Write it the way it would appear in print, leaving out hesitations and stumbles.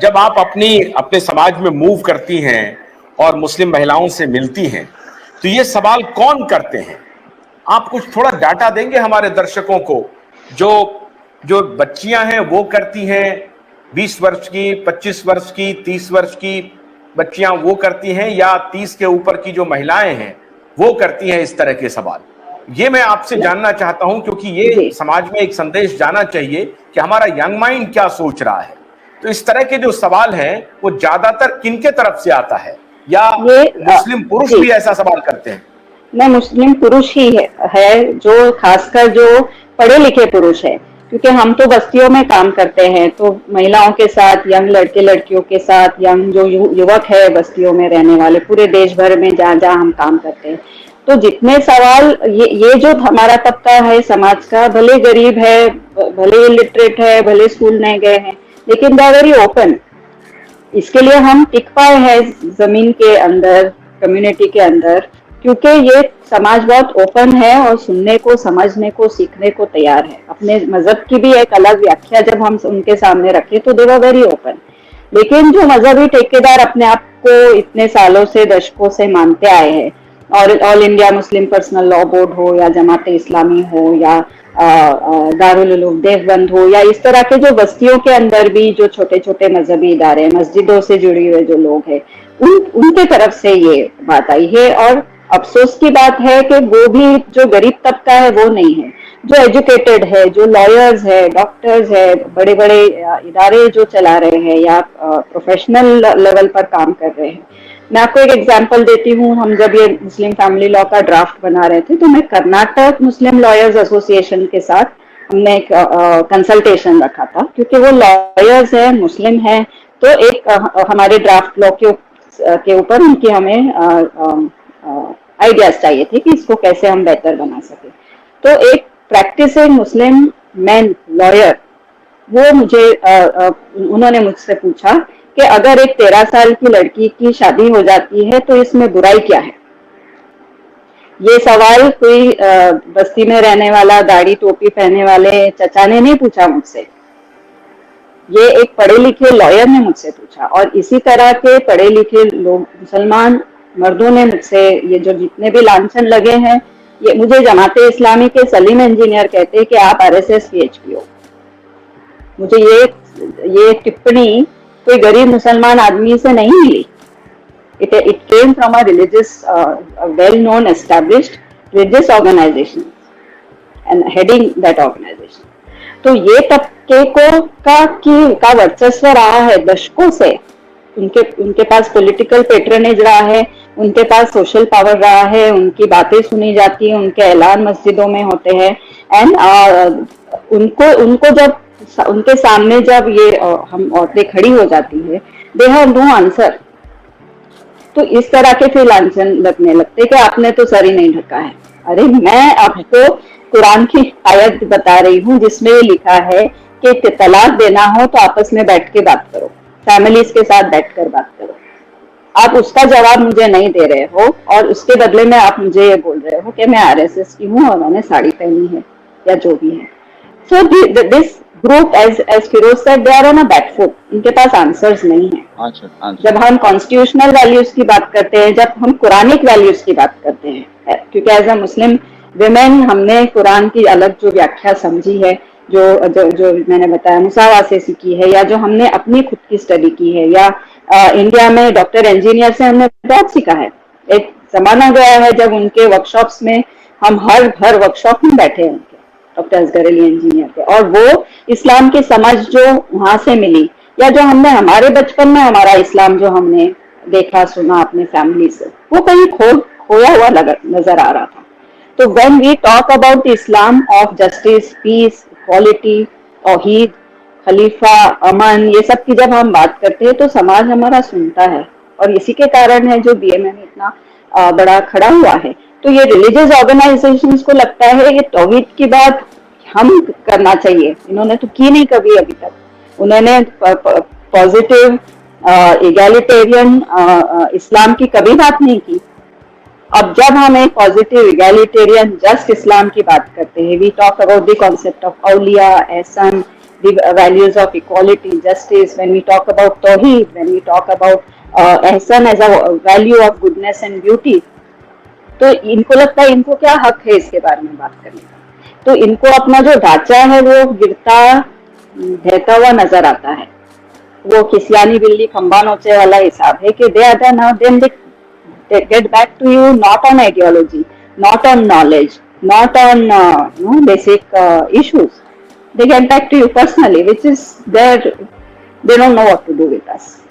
जब आप अपने समाज में मूव करती हैं और मुस्लिम महिलाओं से मिलती हैं, तो ये सवाल कौन करते हैं? आप कुछ थोड़ा डाटा देंगे हमारे दर्शकों को? जो जो बच्चियां हैं वो करती हैं, 20 वर्ष की, 25 वर्ष की, 30 वर्ष की बच्चियां वो करती हैं, या 30 के ऊपर की जो महिलाएं हैं वो करती हैं इस तरह के सवाल? ये मैं आपसे जानना चाहता हूं, क्योंकि ये समाज में एक संदेश जाना चाहिए कि हमारा यंग माइंड क्या सोच रहा है। तो इस तरह के जो सवाल हैं वो ज्यादातर किनके तरफ से आता है, या मुस्लिम पुरुष भी ऐसा सवाल करते हैं? नहीं, मुस्लिम पुरुष ही है जो खासकर जो पढ़े लिखे पुरुष है, क्योंकि हम तो बस्तियों में काम करते हैं, तो महिलाओं के साथ, यंग लड़के लड़कियों के साथ, यंग जो युवक है बस्तियों में रहने वाले, पूरे देश भर में जहाँ जहाँ हम काम करते हैं, तो जितने सवाल ये जो हमारा तबका है समाज का, भले गरीब है, भले इलिटरेट है, भले स्कूल नहीं गए हैं, लेकिन दे आर वेरी ओपन। इसके लिए हम टिक पाए हैं जमीन के अंदर, कम्युनिटी के अंदर, क्योंकि ये समाज बहुत ओपन है और सुनने को, समझने को, सीखने को तैयार है। अपने मजहब की भी एक अलग व्याख्या जब हम उनके सामने रखे तो दे वर वेरी ओपन। लेकिन जो मजहबी ठेकेदार अपने आप को इतने सालों से, दशकों से मानते आए हैं, और all India Muslim personal law board हो, या जमात इस्लामी हो, या दारुल उलूम देवबंद हो, या इस तरह के जो बस्तियों के अंदर भी जो छोटे छोटे मजहबी इदारे, मस्जिदों से जुड़े हुए जो लोग हैं, उनके तरफ से ये बात आई है। और अफसोस की बात है कि वो भी जो गरीब तबका है वो नहीं है, जो एजुकेटेड है, जो लॉयर्स है, डॉक्टर्स है, बड़े बड़े इदारे जो चला रहे हैं या प्रोफेशनल लेवल पर काम कर रहे हैं। मैं आपको एक एग्जांपल देती हूँ। हम जब ये मुस्लिम फैमिली लॉ का ड्राफ्ट बना रहे थे, तो मैं कर्नाटक मुस्लिम लॉयर्स एसोसिएशन के साथ हमने एक कंसल्टेशन रखा था, क्योंकि वो लॉयर्स हैं, मुस्लिम हैं, तो एक हमारे ड्राफ्ट लॉ के ऊपर उनकी हमें आइडियाज चाहिए थे कि इसको कैसे हम बेहतर बना सके। तो एक प्रैक्टिसिंग मुस्लिम मैन लॉयर, वो उन्होंने मुझसे पूछा कि अगर एक 13 साल की लड़की की शादी हो जाती है तो इसमें बुराई क्या है? ये सवाल कोई बस्ती में रहने वाला दाढ़ी टोपी पहनने वाले चचा ने नहीं पूछा मुझसे, ये एक पढ़े लिखे लॉयर ने मुझसे पूछा। और इसी तरह के पढ़े लिखे लोग, मुसलमान मर्दों ने मुझसे, ये जो जितने भी लांछन लगे हैं, ये मुझे जमाते इस्लामी के सलीम इंजीनियर कहते हैं कि आप RSS PHP हो। मुझे ये टिप्पणी कोई गरीब मुसलमान आदमी से नहीं मिली। It came from a religious, well-known, established religious organization and heading that organization. तो ये तबके का वर्चस्व रहा है दशकों से। उनके पास पॉलिटिकल पेट्रनेज रहा है, उनके पास सोशल पावर रहा है, उनकी बातें सुनी जाती हैं, उनके ऐलान मस्जिदों में होते हैं, एंड उनको जब उनके सामने जब ये हम औरतें खड़ी हो जाती है, दे हैव नो आंसर। तो इस तरह के फिर लांछन लगने लगते कि आपने तो सर ही नहीं ढका है। अरे मैं आपको कुरान की आयत बता रही हूँ जिसमें ये लिखा है कि तलाक देना हो तो आपस में बैठ के बात करो, फैमिलीज के साथ बैठकर बात करो। आप उसका जवाब मुझे नहीं दे रहे हो, और उसके बदले में आप मुझे ये बोल रहे हो कि मैं RSS की हूँ और मैंने साड़ी पहनी है या जो भी है। So this group, as Firoz said, they are on a back foot. इनके पास आंसर्स नहीं है। जब हम कॉन्स्टिट्यूशनल वैल्यूज की बात करते हैं, जब हम कुरानिक वैल्यूज की बात करते हैं, क्योंकि एज अ मुस्लिम विमेन हमने कुरान की अलग जो व्याख्या समझी है, जो मैंने बताया मुसावा से सीखी है, या जो हमने अपनी खुद की स्टडी की है, या इंडिया में डॉक्टर इंजीनियर से हमने बहुत सीखा है। एक जमाना गया है जब उनके वर्कशॉप्स में हम हर वर्कशॉप में बैठे हैं डॉक्टर असगर अली इंजीनियर के, और वो इस्लाम की समझ जो वहां से मिली, या जो हमने हमारे बचपन में हमारा इस्लाम जो हमने देखा सुना अपने फैमिली से, वो कहीं खोया हुआ नजर आ रहा था। तो when we talk about Islam of justice, peace, equality, तौहीद, खलीफा, अमन, ये सब की जब हम बात करते हैं तो समाज हमारा सुनता है, और इसी के कारण है जो BMM इतना बड़ा खड़ा हुआ है। तो ये रिलीजियस ऑर्गेनाइजेशंस को लगता है ये तौहीद की बात हम करना चाहिए, इन्होंने तो की नहीं कभी अभी तक। उन्होंने पॉजिटिव इगैलिटेरियन इस्लाम की कभी बात नहीं की। अब जब हम एक पॉजिटिव इगैलिटेरियन जस्ट इस्लाम की बात करते हैं, we talk about the concept of औलिया, एहसान, the values of equality, justice, when we talk about Tawheed, when we talk about Ihsan as a value of goodness and beauty, तो इनको लगता है इनको क्या हक है इसके बारे में बात करने का। तो इनको अपना जो ढांचा है वो गिरता बहता हुआ नजर आता है। वो खिसियानी बिल्ली खंबा नोचे वाला हिसाब है कि they are now then they get back to you not on ideology, not on knowledge, not on basic issues. They get back to you personally, which is they don't know what to do with us.